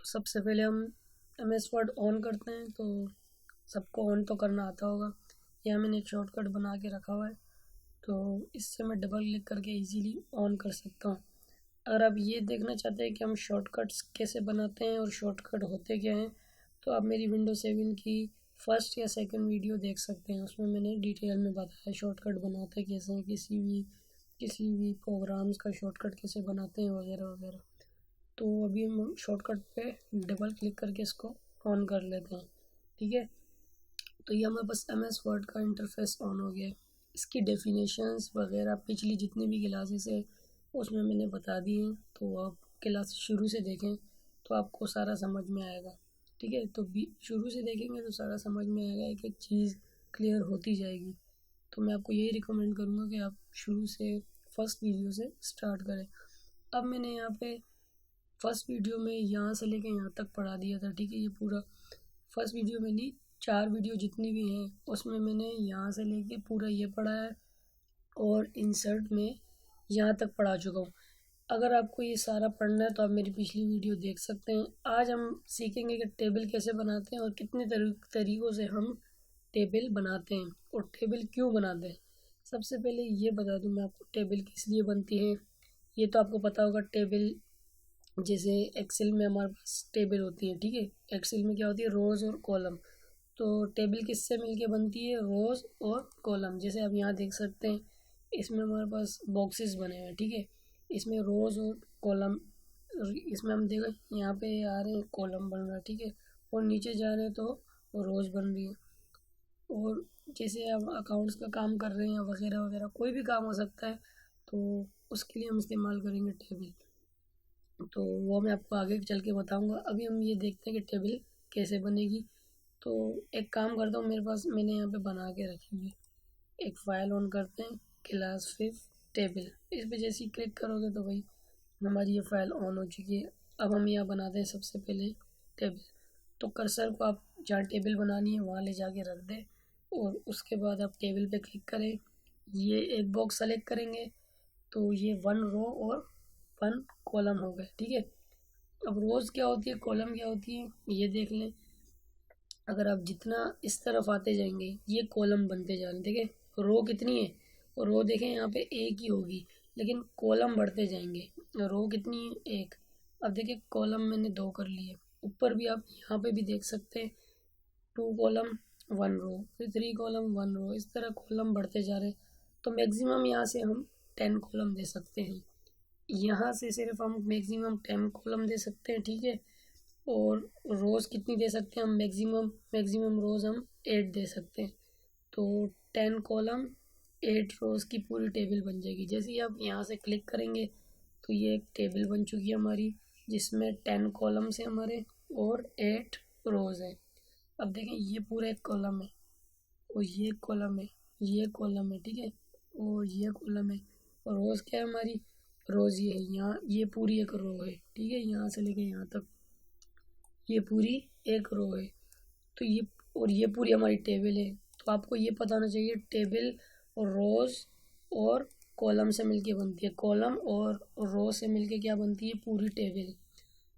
सबसे पहले हम MS वर्ड ऑन करते हैं, तो सबको ऑन तो करना आता होगा। यहाँ मैंने एक शॉर्टकट बना के रखा हुआ है, तो इससे मैं डबल क्लिक करके इजीली ऑन कर सकता हूँ। अगर आप ये देखना चाहते हैं कि हम शॉर्टकट्स कैसे बनाते हैं और शॉर्टकट होते क्या हैं, तो आप मेरी विंडोज 7 की फर्स्ट या सेकंड वीडियो देख सकते हैं। उसमें मैंने डिटेल में बताया शॉर्टकट बनाते कैसे हैं, किसी भी प्रोग्राम्स का शॉर्टकट कैसे बनाते हैं वगैरह वगैरह। तो अभी हम शॉर्टकट पे डबल क्लिक करके इसको ऑन कर लेते हैं। ठीक है, तो ये हमारे पास MS वर्ड का इंटरफेस ऑन हो गया है। इसकी डेफिनेशंस वगैरह पिछली जितनी भी क्लासेस है उसमें मैंने बता दी हैं, तो आप क्लास शुरू से देखें तो आपको सारा समझ में आएगा। ठीक है, तो शुरू से देखेंगे तो सारा समझ में आएगा, एक एक चीज़ क्लियर होती जाएगी। तो मैं आपको यही रिकमेंड करूँगा कि आप शुरू से फर्स्ट वीडियो से स्टार्ट करें। अब मैंने यहाँ पे फर्स्ट वीडियो में यहाँ से लेके यहाँ तक पढ़ा दिया था। ठीक है, ये पूरा फर्स्ट वीडियो में नहीं, 4 वीडियो जितनी भी हैं उसमें मैंने यहाँ से लेके पूरा ये पढ़ा है और इंसर्ट में यहाँ तक पढ़ा चुका हूँ। अगर आपको ये सारा पढ़ना है तो आप मेरी पिछली वीडियो देख सकते हैं। आज हम सीखेंगे कि टेबल कैसे बनाते हैं और कितने तरीक़ों से हम टेबल बनाते हैं और टेबल क्यों बनाते हैं। सबसे पहले ये बता दूँ मैं आपको, टेबल किस लिए बनती है। ये तो आपको पता होगा, टेबल जैसे एक्सेल में हमारे पास टेबल होती है। ठीक है, एक्सेल में क्या होती है, रोज़ और कॉलम। तो टेबल किससे मिलके बनती है, रोज़ और कॉलम। जैसे आप यहाँ देख सकते हैं, इसमें हमारे पास बॉक्सेस बने हुए हैं। ठीक है, इसमें रोज़ और कॉलम, इसमें हम देखो यहाँ पे आ रहे हैं कॉलम बन रहा है। ठीक है, और नीचे जा रहे हैं तो रोज़ बन रही है। और जैसे आप अकाउंट्स का काम कर रहे हैं वगैरह वगैरह, कोई भी काम हो सकता है, तो उसके लिए हम इस्तेमाल करेंगे टेबल। तो वो मैं आपको आगे चल के बताऊंगा। अभी हम ये देखते हैं कि टेबल कैसे बनेगी। तो एक काम करता हूँ, मेरे पास मैंने यहाँ पे बना के रखी हुई एक फ़ाइल ऑन करते हैं, क्लास 5 टेबल। इस पर जैसे ही क्लिक करोगे तो भाई हमारी ये फ़ाइल ऑन हो चुकी है। अब हम यहाँ बनाते हैं सबसे पहले टेबल। तो कर्सर को आप जहाँ टेबल बनानी है वहाँ ले जाके रख दें और उसके बाद आप टेबल पे क्लिक करें। ये एक बॉक्स सेलेक्ट करेंगे, तो ये 1 रो और 1 कॉलम हो गए। ठीक है, अब रोज़ क्या होती है, कॉलम क्या होती है, ये देख लें। अगर आप जितना इस तरफ आते जाएंगे ये कॉलम बनते जा रहे हैं। देखिए रो कितनी है, और रो देखें यहाँ पे एक ही होगी, लेकिन कॉलम बढ़ते जाएंगे। रो कितनी है, एक। अब देखिए कॉलम मैंने 2 कर लिए। ऊपर भी आप यहाँ पे भी देख सकते हैं, 2 कॉलम 1 रो, फिर 3 कॉलम 1 रो, इस तरह कॉलम बढ़ते जा रहे हैं। तो मैक्सिमम यहाँ से हम 10 कॉलम दे सकते हैं। यहाँ से सिर्फ हम मैक्सिमम 10 कॉलम दे सकते हैं। ठीक है, और रोज़ कितनी दे सकते हैं हम, मैक्सिमम रोज़ हम 8 दे सकते हैं। तो 10 कॉलम 8 रोज़ की पूरी टेबल बन जाएगी। जैसे ही आप यहाँ से क्लिक करेंगे तो ये एक टेबल बन चुकी है हमारी, जिसमें 10 कॉलम्स हैं हमारे और 8 रोज़ हैं। अब देखें ये पूरा एक कॉलम है और ये कॉलम है, ये कॉलम है। ठीक है, और ये कॉलम है, और रोज़ क्या है हमारी, रोज़ ये है। यहाँ ये पूरी एक रो है। ठीक है, यहाँ से लेके यहाँ तक ये पूरी एक रो है। तो ये और ये पूरी हमारी टेबल है। तो आपको ये पता होना चाहिए, टेबल और रोज़ और कॉलम से मिलके बनती है, कॉलम और रो से मिलके क्या बनती है, पूरी टेबल।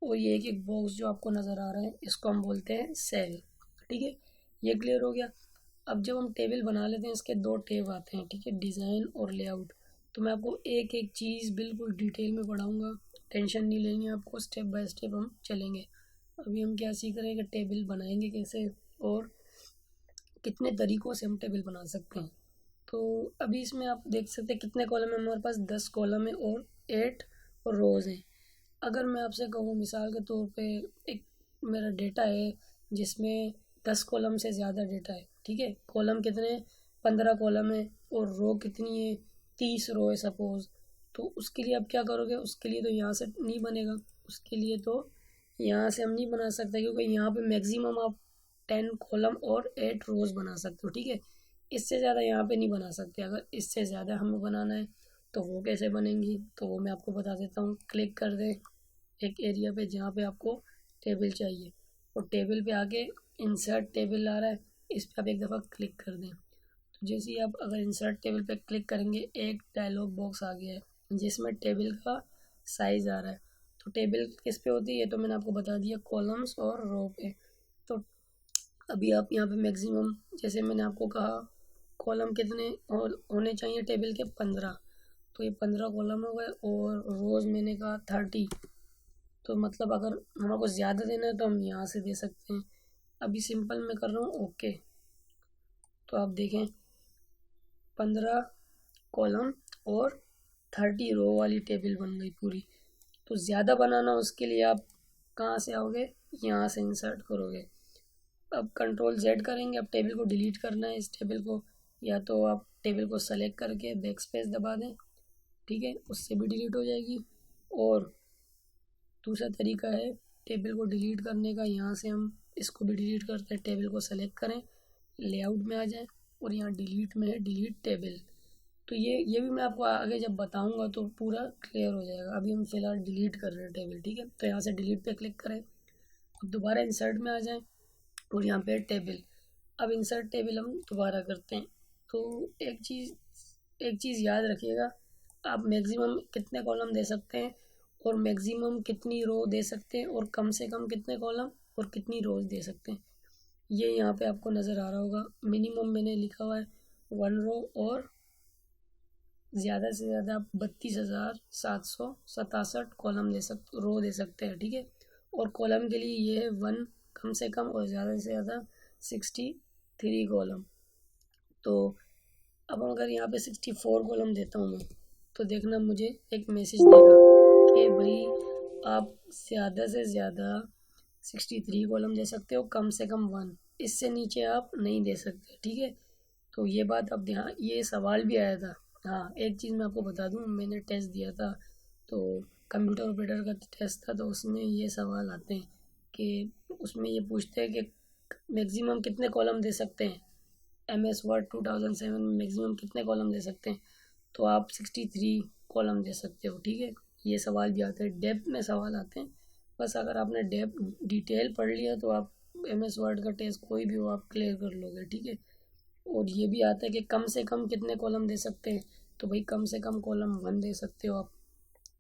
और ये एक एक बॉक्स जो आपको नज़र आ रहा है इसको हम बोलते हैं सेल। ठीक है, ये क्लियर हो गया। अब जब हम टेबल बना लेते हैं, इसके 2 टैब आते हैं। ठीक है, डिज़ाइन और लेआउट। तो मैं आपको एक एक चीज़ बिल्कुल डिटेल में पढ़ाऊँगा, टेंशन नहीं लेंगे आपको, स्टेप बाय स्टेप हम चलेंगे। अभी हम क्या सीख रहे हैं कि टेबल बनाएंगे कैसे और कितने तरीक़ों से हम टेबल बना सकते हैं। तो अभी इसमें आप देख सकते हैं कितने कॉलम है हमारे पास, 10 कॉलम है और 8 रोज़ हैं। अगर मैं आपसे कहूँ मिसाल के तौर पे, एक मेरा डेटा है जिसमें 10 कॉलम से ज़्यादा डेटा है। ठीक है, कॉलम कितने, 15 कॉलम है और रो कितनी है, 30 रो है सपोज़। तो उसके लिए आप क्या करोगे, उसके लिए तो यहाँ से नहीं बनेगा, उसके लिए तो यहाँ से हम नहीं बना सकते, क्योंकि यहाँ पे मैक्सिमम आप 10 कॉलम और 8 रोज़ बना सकते हो। ठीक है, इससे ज़्यादा यहाँ पे नहीं बना सकते। अगर इससे ज़्यादा हमें बनाना है तो वो कैसे बनेंगी, तो वो मैं आपको बता देता हूँ। क्लिक कर दें एक एरिया पे जहाँ पे आपको टेबल चाहिए, और टेबल पे आके इंसर्ट टेबल आ रहा है, इस पर आप एक दफ़ा क्लिक कर दें। तो जैसे ही आप अगर इंसर्ट टेबल पे क्लिक करेंगे, एक डायलॉग बॉक्स आ गया है जिसमें टेबल का साइज़ आ रहा है। तो टेबल किस पे होती है, तो मैंने आपको बता दिया कॉलम्स और रो पे। तो अभी आप यहाँ पे मैक्सिमम, जैसे मैंने आपको कहा कॉलम कितने होने चाहिए टेबल के, 15, तो ये 15 कॉलम हो गए, और रोज़ मैंने कहा 30। तो मतलब अगर हमको ज़्यादा देना है तो हम यहाँ से दे सकते हैं। अभी सिंपल मैं कर रहा हूँ ओके, तो आप देखें 15 कॉलम और 30 रो वाली टेबल बन गई पूरी। तो ज़्यादा बनाना उसके लिए आप कहाँ से आओगे, यहाँ से इंसर्ट करोगे। अब कंट्रोल जेड करेंगे, अब टेबल को डिलीट करना है इस टेबल को, या तो आप टेबल को सेलेक्ट करके बैक स्पेस दबा दें, ठीक है, उससे भी डिलीट हो जाएगी। और दूसरा तरीका है टेबल को डिलीट करने का, यहाँ से हम इसको भी डिलीट करते हैं, टेबल को सेलेक्ट करें, लेआउट में आ जाए, और यहाँ डिलीट में है डिलीट टेबल। तो ये भी मैं आपको आगे जब बताऊंगा तो पूरा क्लियर हो जाएगा। अभी हम फिलहाल डिलीट कर रहे हैं टेबल, ठीक है। तो यहाँ से डिलीट पे क्लिक करें, अब दोबारा इंसर्ट में आ जाएं, और यहाँ पे टेबल। अब इंसर्ट टेबल हम दोबारा करते हैं। तो एक चीज़ याद रखिएगा, आप मैक्सिमम कितने कॉलम दे सकते हैं और मैक्सिमम कितनी रो दे सकते हैं, और कम से कम कितने कॉलम और कितनी रोज दे सकते हैं, ये यहाँ पे आपको नज़र आ रहा होगा। मिनिमम मैंने लिखा हुआ है 1 रो, और ज़्यादा से ज़्यादा आप 32,767 कॉलम रो दे सकते हैं, ठीक है। और कॉलम के लिए ये है 1 कम से कम, और ज़्यादा से ज़्यादा 63 कॉलम। तो अब अगर यहाँ पे 64 कॉलम देता हूँ मैं, तो देखना मुझे एक मैसेज देगा कि भाई आप ज़्यादा से ज़्यादा 63 कॉलम दे सकते हो, कम से कम 1, इससे नीचे आप नहीं दे सकते, ठीक है। तो ये बात अब ध्यान, ये सवाल भी आया था। हाँ, एक चीज़ मैं आपको बता दूँ, मैंने टेस्ट दिया था, तो कंप्यूटर ऑपरेटर का टेस्ट था, तो उसमें ये सवाल आते हैं कि उसमें ये पूछते हैं कि मैक्सिमम कितने कॉलम दे सकते हैं, MS वर्ड 2007 में मैक्सिमम कितने कॉलम दे सकते हैं, तो आप 63 कॉलम दे सकते हो, ठीक है। ये सवाल भी आते हैं, डेप्थ में सवाल आते हैं। बस अगर आपने डेप्थ डिटेल पढ़ लिया तो आप MS वर्ड का टेस्ट कोई भी हो आप क्लियर कर लोगे, ठीक है। और ये भी आता है कि कम से कम कितने कॉलम दे सकते हैं, तो भाई कम से कम कॉलम 1 दे सकते हो आप।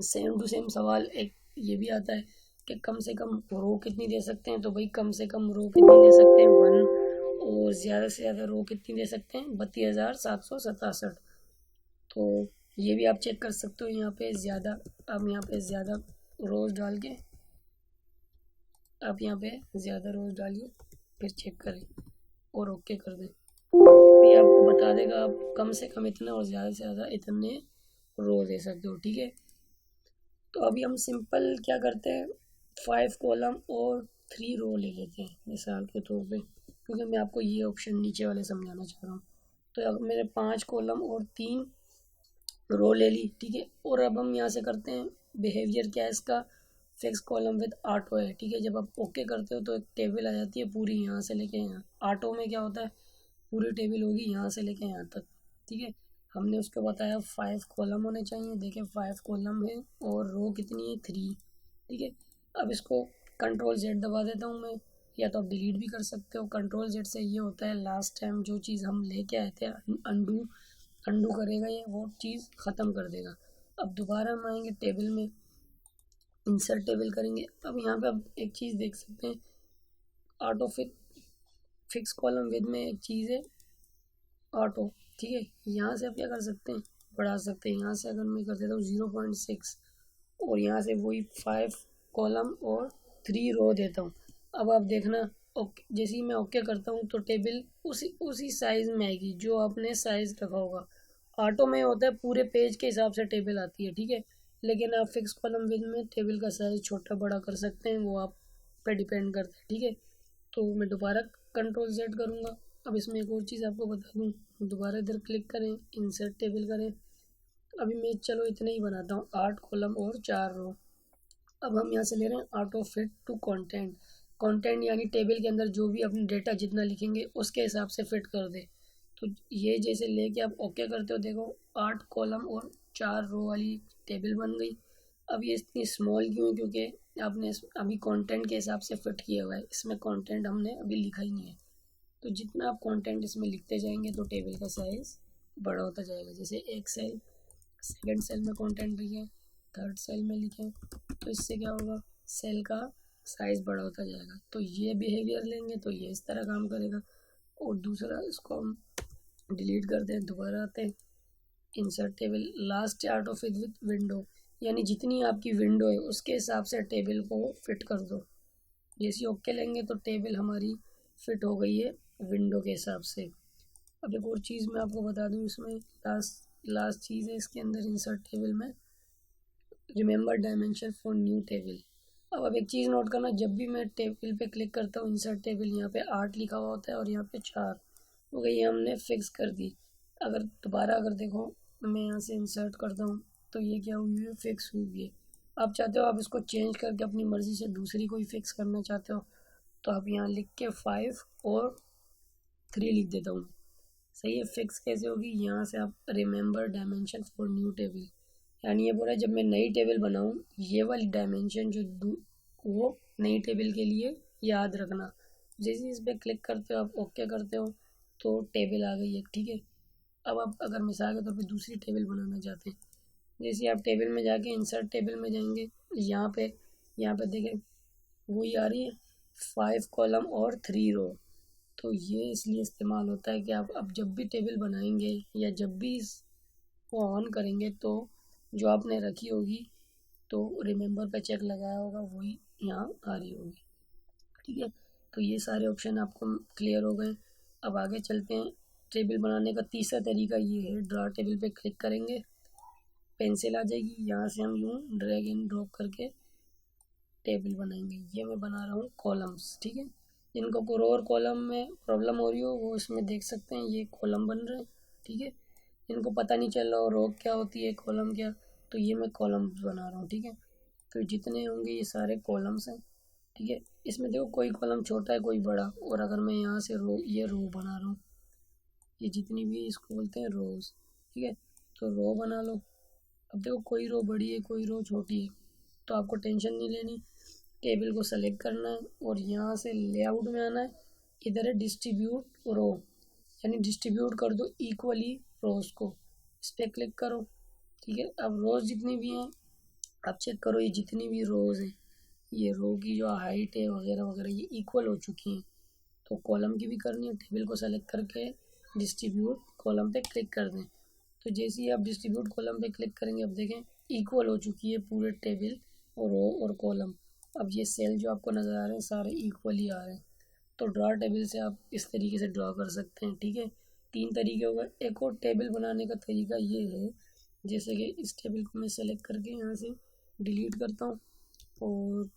सेम टू सेम सवाल एक ये भी आता है कि कम से कम रो कितनी दे सकते हैं, तो भाई कम से कम रो कितनी दे सकते हैं 1, और ज़्यादा से ज़्यादा रो कितनी दे सकते हैं 32,767। तो ये भी आप चेक कर सकते हो यहाँ पे ज़्यादा, अब यहाँ पे ज़्यादा रोज डाल के, आप यहाँ पे ज़्यादा रोज डालिए, फिर चेक करें और ओके कर दें, ये आपको बता देगा आप कम से कम इतना और ज़्यादा से ज़्यादा इतने रो दे सकते हो, ठीक है। तो अभी हम सिंपल क्या करते हैं, 5 कॉलम और 3 रो ले लेते हैं मिसाल के तौर पे, क्योंकि मैं आपको ये ऑप्शन नीचे वाले समझाना चाह रहा हूँ। तो अब मैंने 5 कॉलम और 3 रो ले ली, ठीक है। और अब हम यहाँ से करते हैं बिहेवियर, क्या है इसका, फिक्स कॉलम विद ऑटो है, ठीक है। जब आप ओके करते हो तो एक टेबल आ जाती है पूरी यहाँ से लेके यहाँ। ऑटो में क्या होता है, पूरी टेबल होगी यहाँ से लेके यहाँ तक, ठीक है। हमने उसको बताया 5 कॉलम होने चाहिए, देखिए 5 कॉलम है और रो कितनी है 3, ठीक है। अब इसको कंट्रोल जेड दबा देता हूँ मैं, या तो आप डिलीट भी कर सकते हो। कंट्रोल जेड से ये होता है लास्ट टाइम जो चीज़ हम लेके आए थे अंडू करेगा, ये वो चीज़ ख़त्म कर देगा। अब दोबारा हम आएंगे टेबल में, इंसर्ट टेबल करेंगे। अब यहाँ पे आप एक चीज़ देख सकते हैं, ऑटो फिक्स कॉलम विद में एक चीज़ है ऑटो, ठीक है। यहाँ से आप क्या कर सकते हैं, बढ़ा सकते हैं। यहाँ से अगर मैं कर देता हूँ 0.6, और यहाँ से वही 5 कॉलम और 3 रो देता हूँ। अब आप देखना ओके, जैसे ही मैं ओके करता हूँ तो टेबल उसी साइज़ में आएगी जो आपने साइज़ रखा होगा। ऑटो में होता है पूरे पेज के हिसाब से टेबल आती है, ठीक है। लेकिन आप फिक्स कॉलम विद में टेबल का साइज़ छोटा बड़ा कर सकते हैं, वो आप पे डिपेंड करता है, ठीक है। तो मैं दोबारा कंट्रोल जेड करूँगा। अब इसमें एक और चीज़ आपको बता दूँ, दोबारा इधर क्लिक करें, इंसर्ट टेबल करें। अभी मैं चलो इतना ही बनाता हूँ, 8 कॉलम और 4 रो। अब हम यहाँ से ले रहे हैं ऑटो फिट टू कंटेंट यानी टेबल के अंदर जो भी अपने डेटा जितना लिखेंगे उसके हिसाब से फिट कर दे। तो ये जैसे लेके आप ओके करते हो, देखो 8 कॉलम और 4 रो वाली टेबल बन गई। अब ये इतनी स्मॉल क्यों है, क्योंकि आपने अभी कंटेंट के हिसाब से फिट किया हुआ है, इसमें कंटेंट हमने अभी लिखा ही नहीं है। तो जितना आप कंटेंट इसमें लिखते जाएंगे तो टेबल का साइज़ बड़ा होता जाएगा। जैसे एक सेल, सेकंड सेल में कंटेंट लिखें, थर्ड सेल में लिखें, तो इससे क्या होगा, सेल का साइज़ बड़ा होता जाएगा। तो ये बिहेवियर लेंगे तो ये इस तरह काम करेगा। और दूसरा, इसको हम डिलीट करते हैं, दोबारा आते हैं insert table, last chart of it with window, यानी जितनी आपकी विंडो है उसके हिसाब से टेबल को फिट कर दो। जैसे ओके लेंगे तो टेबल हमारी फिट हो गई है विंडो के हिसाब से। अब एक और चीज़ मैं आपको बता दूं, इसमें लास्ट चीज़ है इसके अंदर इंसर्ट टेबल में, remember dimension for new table. अब एक चीज़ नोट करना, जब भी मैं टेबल पे क्लिक करता हूँ इंसर्ट टेबल, यहाँ पे 8 लिखा हुआ होता है और यहाँ पे 4 हो गई, ये हमने फिक्स कर दी। अगर दोबारा अगर देखो मैं यहाँ से इंसर्ट करता हूँ तो ये क्या हुई है, फिक्स हुई है। आप चाहते हो आप इसको चेंज करके अपनी मर्ज़ी से दूसरी कोई फिक्स करना चाहते हो तो आप यहाँ लिख के 5 और 3 लिख देता हूँ, सही है। फिक्स कैसे होगी, यहाँ से आप remember dimension for new table, यानी ये बोल रहा है जब मैं नई टेबल बनाऊँ ये वाली डायमेंशन वो नई टेबल के लिए याद रखना। जैसे इस पर क्लिक करते हो आप ओके करते हो तो टेबल आ गई है, ठीक है। अब आप अगर मिसाल के तौर पे दूसरी टेबल बनाना चाहते हैं, जैसे आप टेबल में जाके इंसर्ट टेबल में जाएंगे, यहाँ पे देखें वही आ रही है 5 कॉलम और 3 रो। तो ये इसलिए इस्तेमाल होता है कि आप अब जब भी टेबल बनाएंगे या जब भी इसको ऑन करेंगे तो जो आपने रखी होगी तो रिमेंबर पे चेक लगाया होगा वही यहाँ आ रही होगी, ठीक है। तो ये सारे ऑप्शन आपको क्लियर हो गए। अब आगे चलते हैं। टेबल बनाने का तीसरा तरीका ये है, ड्रा टेबल पे क्लिक करेंगे, पेंसिल आ जाएगी, यहाँ से हम यूँ ड्रैग एंड ड्रॉप करके टेबल बनाएंगे। ये मैं बना रहा हूँ कॉलम्स, ठीक है। जिनको को रो और कॉलम में प्रॉब्लम हो रही हो वो इसमें देख सकते हैं, ये कॉलम बन रहे हैं, ठीक है। इनको पता नहीं चल रहा हो रो क्या होती है कॉलम क्या, तो ये मैं कॉलम्स बना रहा हूँ, ठीक है। तो जितने होंगे ये सारे कॉलम्स हैं, ठीक है। इसमें देखो कोई कॉलम छोटा है कोई बड़ा, और अगर मैं यहाँ से ये रो बना रहा हूँ, ये जितनी भी इसको बोलते हैं रोज, ठीक है। तो रो बना लो। अब देखो कोई रो बड़ी है कोई रो छोटी है, तो आपको टेंशन नहीं लेनी, टेबल को सेलेक्ट करना है और यहाँ से लेआउट में आना है, इधर है डिस्ट्रीब्यूट रो, यानी डिस्ट्रीब्यूट कर दो इक्वली रोज को, इस पर क्लिक करो, ठीक है। अब रोज जितनी भी हैं आप चेक करो, ये जितनी भी रोज हैं ये रो की जो हाइट है वगैरह वगैरह ये इक्वल हो चुकी हैं। तो कॉलम की भी करनी है, टेबल को सेलेक्ट करके डिस्ट्रीब्यूट कॉलम पे क्लिक कर दें। तो जैसे ही आप डिस्ट्रीब्यूट कॉलम पे क्लिक करेंगे अब देखें इक्वल हो चुकी है पूरे टेबल और रो और कॉलम। अब ये सेल जो आपको नज़र आ रहे हैं सारे इक्वली आ रहे हैं। तो ड्रा टेबल से आप इस तरीके से ड्रा कर सकते हैं, ठीक है। 3 तरीके हो गए। एक और टेबल बनाने का तरीका ये है, जैसे कि इस टेबल को मैं सेलेक्ट करके यहाँ से डिलीट करता हूँ और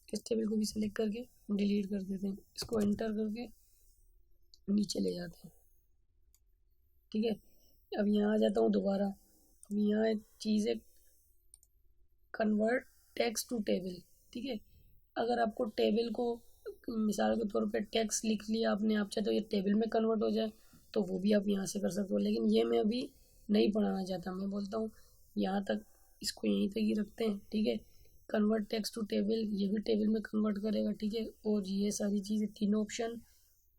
इस टेबल को भी सेलेक्ट करके डिलीट कर देते हैं, इसको एंटर करके नीचे ले जाते हैं, ठीक है। अब यहाँ आ जाता हूँ दोबारा। अब यहाँ एक चीज़ है कन्वर्ट टेक्स्ट टू टेबल, ठीक है। अगर आपको टेबल को मिसाल के तौर पे टेक्स्ट लिख लिया आपने, आप चाहते हो ये टेबल में कन्वर्ट हो जाए तो वो भी आप यहाँ से कर सकते हो, लेकिन ये मैं अभी नहीं पढ़ाना चाहता। मैं बोलता हूँ यहाँ तक, इसको यहीं तक ही रखते हैं, ठीक है। कन्वर्ट टेक्स्ट टू टेबल ये भी टेबल में कन्वर्ट करेगा, ठीक है। और ये सारी चीज़ें तीनों ऑप्शन,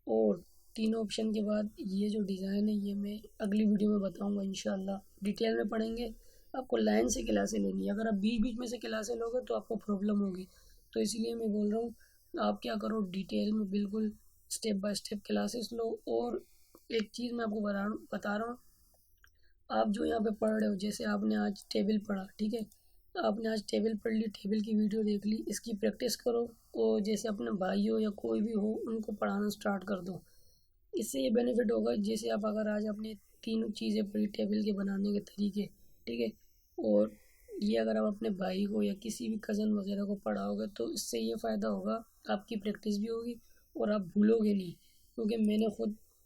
और तीनों ऑप्शन के बाद ये जो डिज़ाइन है ये मैं अगली वीडियो में बताऊंगा इंशाल्लाह, डिटेल में पढ़ेंगे। आपको लाइन से क्लासें लेनी है, अगर आप बीच बीच में से क्लासें लोगे तो आपको प्रॉब्लम होगी। तो इसलिए मैं बोल रहा हूँ आप क्या करो, डिटेल में बिल्कुल स्टेप बाय स्टेप क्लासेस लो। और एक चीज़ मैं आपको बता रहा हूँ, आप जो यहाँ पे पढ़ रहे हो, जैसे आपने आज टेबल पढ़ा, ठीक है। आपने आज टेबल पढ़ ली, टेबल की वीडियो देख ली, इसकी प्रैक्टिस करो और जैसे अपने भाई हो या कोई भी हो उनको पढ़ाना स्टार्ट कर दो। इससे ये बेनिफिट होगा, जैसे आप अगर आज अपने तीनों चीज़ें पढ़ी टेबल के बनाने के तरीके, ठीक है। और ये अगर आप अपने भाई को या किसी भी कज़न वगैरह को पढ़ाओगे तो इससे ये फ़ायदा होगा, आपकी प्रैक्टिस भी होगी और आप भूलोगे नहीं। क्योंकि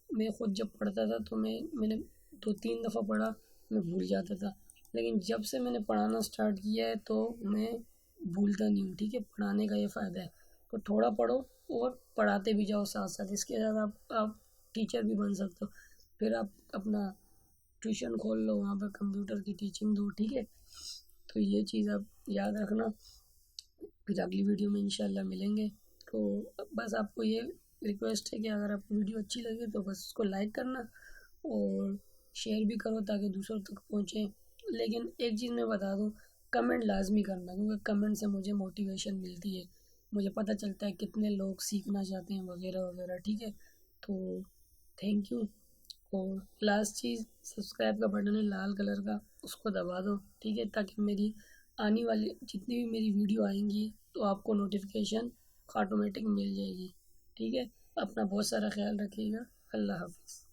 मैं खुद जब पढ़ता था तो मैंने 2-3 दफ़ा पढ़ा, मैं भूल जाता था। लेकिन जब से मैंने पढ़ाना स्टार्ट किया है तो मैं भूलता नहीं हूँ, ठीक है। पढ़ाने का ये फ़ायदा है। तो थोड़ा पढ़ो और पढ़ाते भी जाओ साथ साथ, इसके साथ आप टीचर भी बन सकते हो। फिर आप अपना ट्यूशन खोल लो, वहाँ पर कंप्यूटर की टीचिंग दो, ठीक है। तो ये चीज़ आप याद रखना। फिर अगली वीडियो में इंशाल्लाह मिलेंगे। तो बस आपको ये रिक्वेस्ट है कि अगर आपको वीडियो अच्छी लगे तो बस उसको लाइक करना और शेयर भी करो ताकि दूसरों तक पहुँचे। लेकिन एक चीज़ मैं बता दूँ, कमेंट लाजमी करना, क्योंकि कमेंट से मुझे मोटिवेशन मिलती है, मुझे पता चलता है कितने लोग सीखना चाहते हैं वगैरह वगैरह। ठीक है, तो थैंक यू। और लास्ट चीज़, सब्सक्राइब का बटन है लाल कलर का, उसको दबा दो। ठीक है, ताकि मेरी आने वाली जितनी भी मेरी वीडियो आएंगी तो आपको नोटिफिकेशन ऑटोमेटिक मिल जाएगी। ठीक है, अपना बहुत सारा ख्याल रखिएगा। अल्लाह हाफिज़।